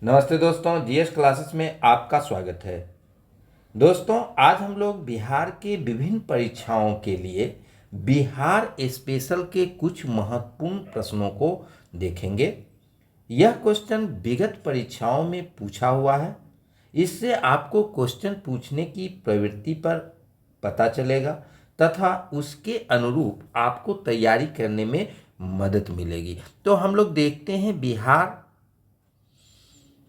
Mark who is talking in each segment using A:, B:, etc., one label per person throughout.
A: नमस्ते दोस्तों, GS classes में आपका स्वागत है। दोस्तों, आज हम लोग बिहार के विभिन्न परीक्षाओं के लिए बिहार स्पेशल के कुछ महत्वपूर्ण प्रश्नों को देखेंगे। यह क्वेश्चन विगत परीक्षाओं में पूछा हुआ है। इससे आपको क्वेश्चन पूछने की प्रवृत्ति पर पता चलेगा तथा उसके अनुरूप आपको तैयारी करने में मदद मिलेगी। तो हम लोग देखते हैं बिहार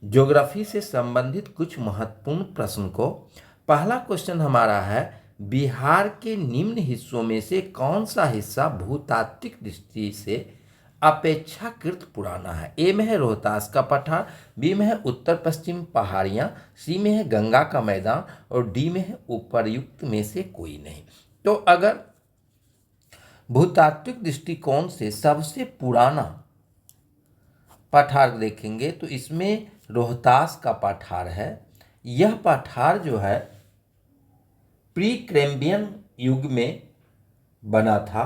A: ज्योग्राफी से संबंधित कुछ महत्वपूर्ण प्रश्न को। पहला क्वेश्चन हमारा है, बिहार के निम्न हिस्सों में से कौन सा हिस्सा भूतात्विक दृष्टि से अपेक्षाकृत पुराना है? ए में है रोहतास का पठार, बी में है उत्तर पश्चिम पहाड़ियां, सी में है गंगा का मैदान और डी में है उपर्युक्त में से कोई नहीं। तो अगर भूतात्विक दृष्टिकोण से सबसे पुराना पठार देखेंगे तो इसमें रोहतास का पठार है। यह पठार जो है प्री कैम्ब्रियन युग में बना था।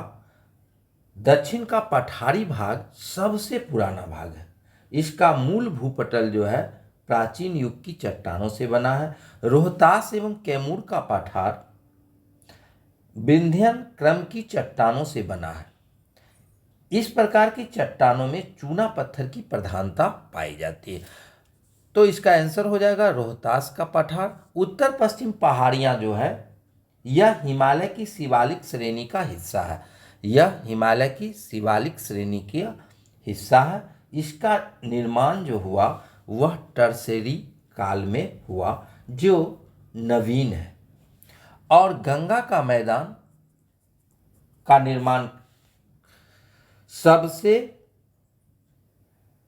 A: दक्षिण का पठारी भाग सबसे पुराना भाग है। इसका मूल भूपटल जो है प्राचीन युग की चट्टानों से बना है। रोहतास एवं कैमूर का पठार विंध्यन क्रम की चट्टानों से बना है। इस प्रकार की चट्टानों में चूना पत्थर की प्रधानता पाई जाती है। तो इसका आंसर हो जाएगा रोहतास का पठार। उत्तर पश्चिम पहाड़ियां जो है यह हिमालय की शिवालिक श्रेणी का हिस्सा है। यह हिमालय की शिवालिक श्रेणी का हिस्सा है। इसका निर्माण जो हुआ वह टर्शरी काल में हुआ, जो नवीन है। और गंगा का मैदान का निर्माण सबसे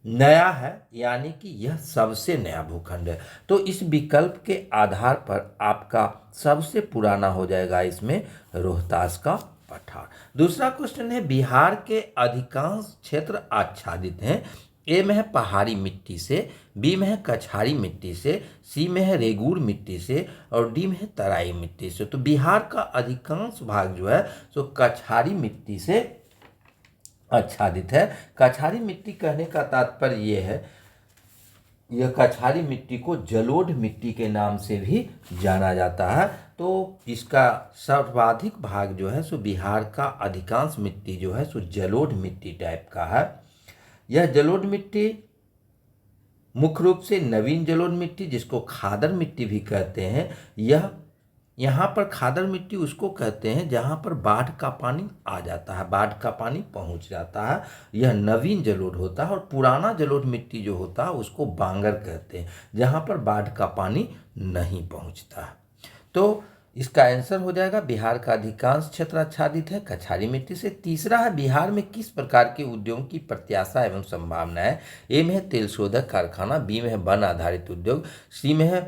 A: नया है, यानी कि यह सबसे नया भूखंड है। तो इस विकल्प के आधार पर आपका सबसे पुराना हो जाएगा इसमें रोहतास का पठार। दूसरा क्वेश्चन है, बिहार के अधिकांश क्षेत्र आच्छादित हैं। ए में है पहाड़ी मिट्टी से, बी में है कछारी मिट्टी से, सी में है रेगूर मिट्टी से और डी में है तराई मिट्टी से। तो बिहार का अधिकांश भाग जो है सो कछारी मिट्टी से आच्छादित है। कछारी मिट्टी कहने का तात्पर्य ये है, यह कछारी मिट्टी को जलोढ़ मिट्टी के नाम से भी जाना जाता है। तो इसका सर्वाधिक भाग जो है सो बिहार का अधिकांश मिट्टी जो है सो जलोढ़ मिट्टी टाइप का है। यह जलोढ़ मिट्टी मुख्य रूप से नवीन जलोढ़ मिट्टी, जिसको खादर मिट्टी भी कहते हैं, यह यहाँ पर खादर मिट्टी उसको कहते हैं जहाँ पर बाढ़ का पानी आ जाता है, बाढ़ का पानी पहुँच जाता है। यह नवीन जलोढ़ होता है। और पुराना जलोढ़ मिट्टी जो होता है उसको बांगर कहते हैं, जहाँ पर बाढ़ का पानी नहीं पहुँचता है। तो इसका आंसर हो जाएगा बिहार का अधिकांश क्षेत्र आच्छादित है कछारी मिट्टी से। तीसरा है, बिहार में किस प्रकार के उद्योगों की प्रत्याशा एवं संभावना है? ए में है तेल शोधक कारखाना, बी में है वन आधारित उद्योग, सी में है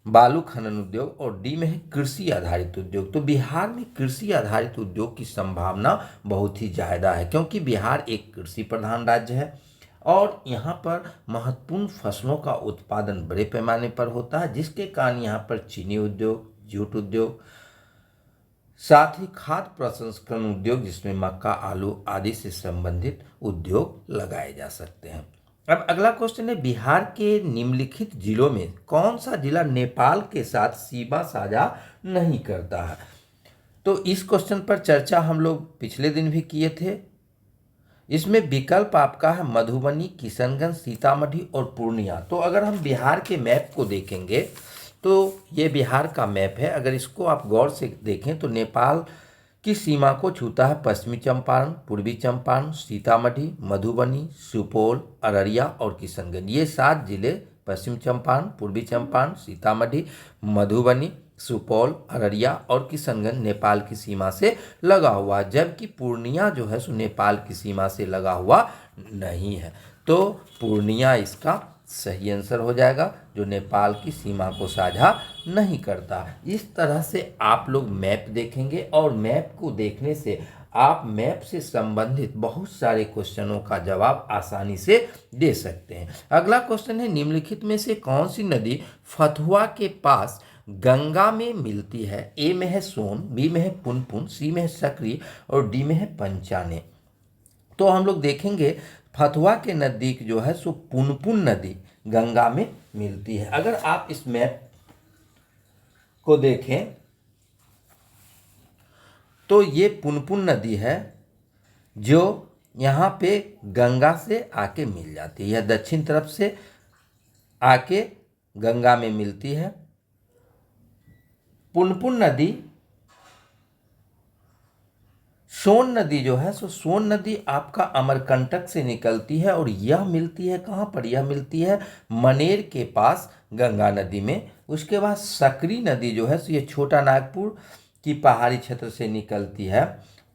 A: बालू खनन उद्योग और डी में है कृषि आधारित उद्योग। तो बिहार में कृषि आधारित उद्योग की संभावना बहुत ही ज़्यादा है, क्योंकि बिहार एक कृषि प्रधान राज्य है और यहाँ पर महत्वपूर्ण फसलों का उत्पादन बड़े पैमाने पर होता है, जिसके कारण यहाँ पर चीनी उद्योग, जूट उद्योग, साथ ही खाद्य प्रसंस्करण उद्योग जिसमें मक्का, आलू आदि से संबंधित उद्योग लगाए जा सकते हैं। अब अगला क्वेश्चन है, बिहार के निम्नलिखित जिलों में कौन सा जिला नेपाल के साथ सीमा साझा नहीं करता है? तो इस क्वेश्चन पर चर्चा हम लोग पिछले दिन भी किए थे। इसमें विकल्प आपका है मधुबनी, किशनगंज, सीतामढ़ी और पूर्णिया। तो अगर हम बिहार के मैप को देखेंगे तो ये बिहार का मैप है। अगर इसको आप गौर से देखें तो नेपाल की सीमा को छूता है पश्चिमी चंपारण, पूर्वी चंपारण, सीतामढ़ी, मधुबनी, सुपौल, अररिया और किशनगंज। ये 7 जिले पश्चिम चंपारण, पूर्वी चंपारण, सीतामढ़ी, मधुबनी, सुपौल, अररिया और किशनगंज नेपाल की सीमा से लगा हुआ है, जबकि पूर्णिया जो है सो नेपाल की सीमा से लगा हुआ नहीं है। तो पूर्णिया इसका सही आंसर हो जाएगा, जो नेपाल की सीमा को साझा नहीं करता। इस तरह से आप लोग मैप देखेंगे और मैप को देखने से आप मैप से संबंधित बहुत सारे क्वेश्चनों का जवाब आसानी से दे सकते हैं। अगला क्वेश्चन है, निम्नलिखित में से कौन सी नदी फतुहा के पास गंगा में मिलती है? ए में है सोन, बी में है पुनपुन, सी में है सकरी और डी में है पंचाने। तो हम लोग देखेंगे फतुहा के नज़दीक जो है सो पुनपुन नदी गंगा में मिलती है। अगर आप इस मैप को देखें तो ये पुनपुन नदी है जो यहाँ पे गंगा से आके मिल जाती है। यह दक्षिण तरफ से आके गंगा में मिलती है। पुनपुन नदी, सोन नदी जो है सो सोन नदी आपका अमरकंटक से निकलती है और यह मिलती है कहाँ पर? यह मिलती है मनेर के पास गंगा नदी में। उसके बाद सकरी नदी जो है सो ये छोटा नागपुर की पहाड़ी क्षेत्र से निकलती है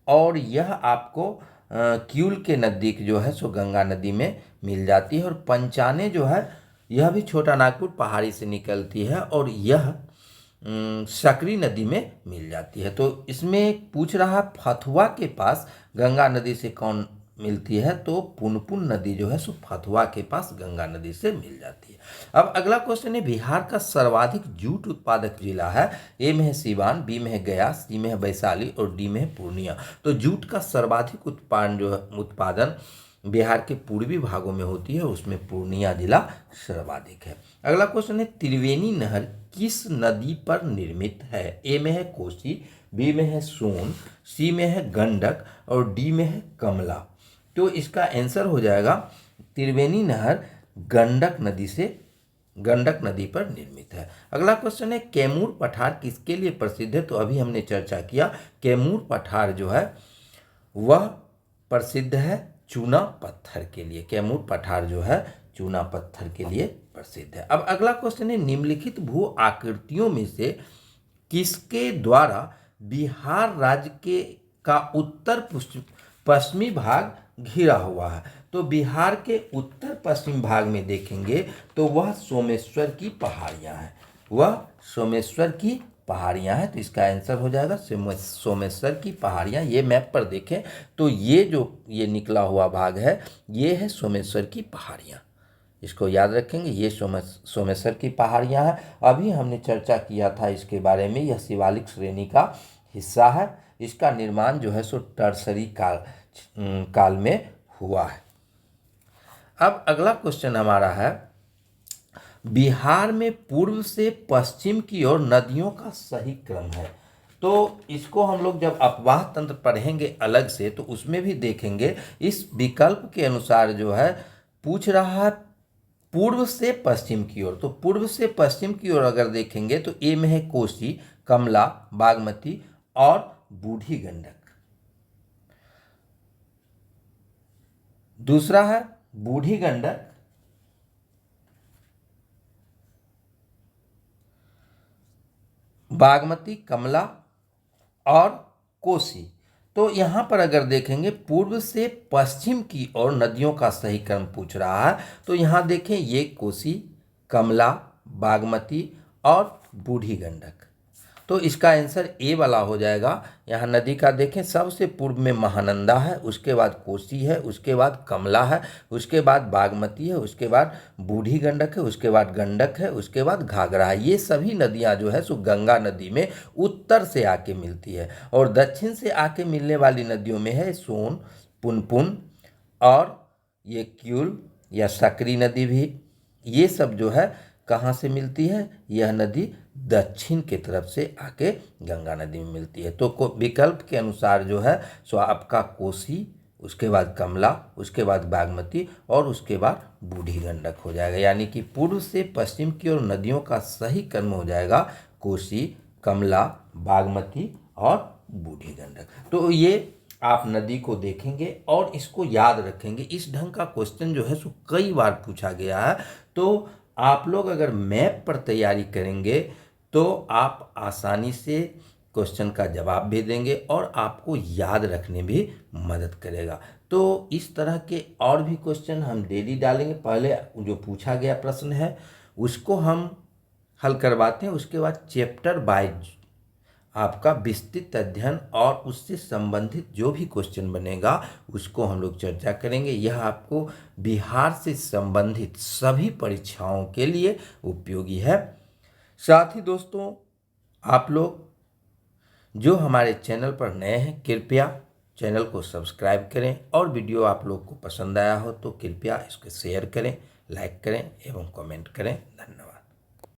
A: और यह आपको क्यूल के नज़दीक जो है सो गंगा नदी में मिल जाती है। और पंचाने जो है यह भी छोटा नागपुर पहाड़ी से निकलती है और यह सकरी नदी में मिल जाती है। तो इसमें पूछ रहा फतुहा के पास गंगा नदी से कौन मिलती है? तो पुनपुन नदी जो है सो फतुहा के पास गंगा नदी से मिल जाती है। अब अगला क्वेश्चन है, बिहार का सर्वाधिक जूट उत्पादक जिला है। ए में है सीवान, बी में है गया, सी में है वैशाली और डी में है पूर्णिया। तो जूट का सर्वाधिक उत्पादन बिहार के पूर्वी भागों में होती है, उसमें पूर्णिया जिला सर्वाधिक है। अगला क्वेश्चन है, त्रिवेणी नहर किस नदी पर निर्मित है? ए में है कोसी, बी में है सोन, सी में है गंडक और डी में है कमला। तो इसका आंसर हो जाएगा त्रिवेणी नहर गंडक नदी पर निर्मित है। अगला क्वेश्चन है, कैमूर पठार किसके लिए प्रसिद्ध है? तो अभी हमने चर्चा किया, कैमूर पठार जो है वह प्रसिद्ध है चूना पत्थर के लिए। कैमूर पठार जो है चूना पत्थर के लिए प्रसिद्ध है। अब अगला क्वेश्चन है, निम्नलिखित भू आकृतियों में से किसके द्वारा बिहार राज्य का उत्तर पश्चिमी भाग घिरा हुआ है? तो बिहार के उत्तर पश्चिम भाग में देखेंगे तो वह सोमेश्वर की पहाड़ियाँ हैं, तो इसका आंसर हो जाएगा सोमेश्वर की पहाड़ियाँ। ये मैप पर देखें तो ये निकला हुआ भाग है, ये है सोमेश्वर की पहाड़ियाँ, इसको याद रखेंगे, ये सोमेश्वर की पहाड़ियाँ हैं। अभी हमने चर्चा किया था इसके बारे में, यह शिवालिक श्रेणी का हिस्सा है। इसका निर्माण जो है सो टर्सरी काल में हुआ है। अब अगला क्वेश्चन हमारा है, बिहार में पूर्व से पश्चिम की ओर नदियों का सही क्रम है। तो इसको हम लोग जब अपवाह तंत्र पढ़ेंगे अलग से तो उसमें भी देखेंगे। इस विकल्प के अनुसार जो है पूछ रहा है पूर्व से पश्चिम की ओर। तो पूर्व से पश्चिम की ओर अगर देखेंगे तो ए में है कोसी, कमला, बागमती और बूढ़ी गंडक। दूसरा है बूढ़ी गंडक, बागमती, कमला और कोसी। तो यहाँ पर अगर देखेंगे पूर्व से पश्चिम की ओर नदियों का सही क्रम पूछ रहा है। तो यहाँ देखें ये कोसी, कमला, बागमती और बूढ़ी गंडक। तो इसका आंसर ए वाला हो जाएगा। यहाँ नदी का देखें, सबसे पूर्व में महानंदा है, उसके बाद कोसी है, उसके बाद कमला है, उसके बाद बागमती है, उसके बाद बूढ़ी गंडक है, उसके बाद गंडक है, उसके बाद घाघरा है। ये सभी नदियाँ जो है सो गंगा नदी में उत्तर से आके मिलती है। और दक्षिण से आके मिलने वाली नदियों में है सोन, पुनपुन और ये क्यूल या सकरी नदी भी। ये सब जो है कहाँ से मिलती है? यह नदी दक्षिण के तरफ से आके गंगा नदी में मिलती है। तो विकल्प के अनुसार जो है सो आपका कोसी, उसके बाद कमला, उसके बाद बागमती और उसके बाद बूढ़ी गंडक हो जाएगा। यानी कि पूर्व से पश्चिम की ओर नदियों का सही क्रम हो जाएगा कोसी, कमला, बागमती और बूढ़ी गंडक। तो ये आप नदी को देखेंगे और इसको याद रखेंगे। इस ढंग का क्वेश्चन जो है सो कई बार पूछा गया है। तो आप लोग अगर मैप पर तैयारी करेंगे तो आप आसानी से क्वेश्चन का जवाब भी देंगे और आपको याद रखने भी मदद करेगा। तो इस तरह के और भी क्वेश्चन हम डेली डालेंगे। पहले जो पूछा गया प्रश्न है उसको हम हल करवाते हैं, उसके बाद चैप्टर वाइज आपका विस्तृत अध्ययन और उससे संबंधित जो भी क्वेश्चन बनेगा उसको हम लोग चर्चा करेंगे। यह आपको बिहार से संबंधित सभी परीक्षाओं के लिए उपयोगी है। साथ ही दोस्तों, आप लोग जो हमारे चैनल पर नए हैं कृपया चैनल को सब्सक्राइब करें और वीडियो आप लोग को पसंद आया हो तो कृपया इसको शेयर करें, लाइक करें एवं कमेंट करें। धन्यवाद।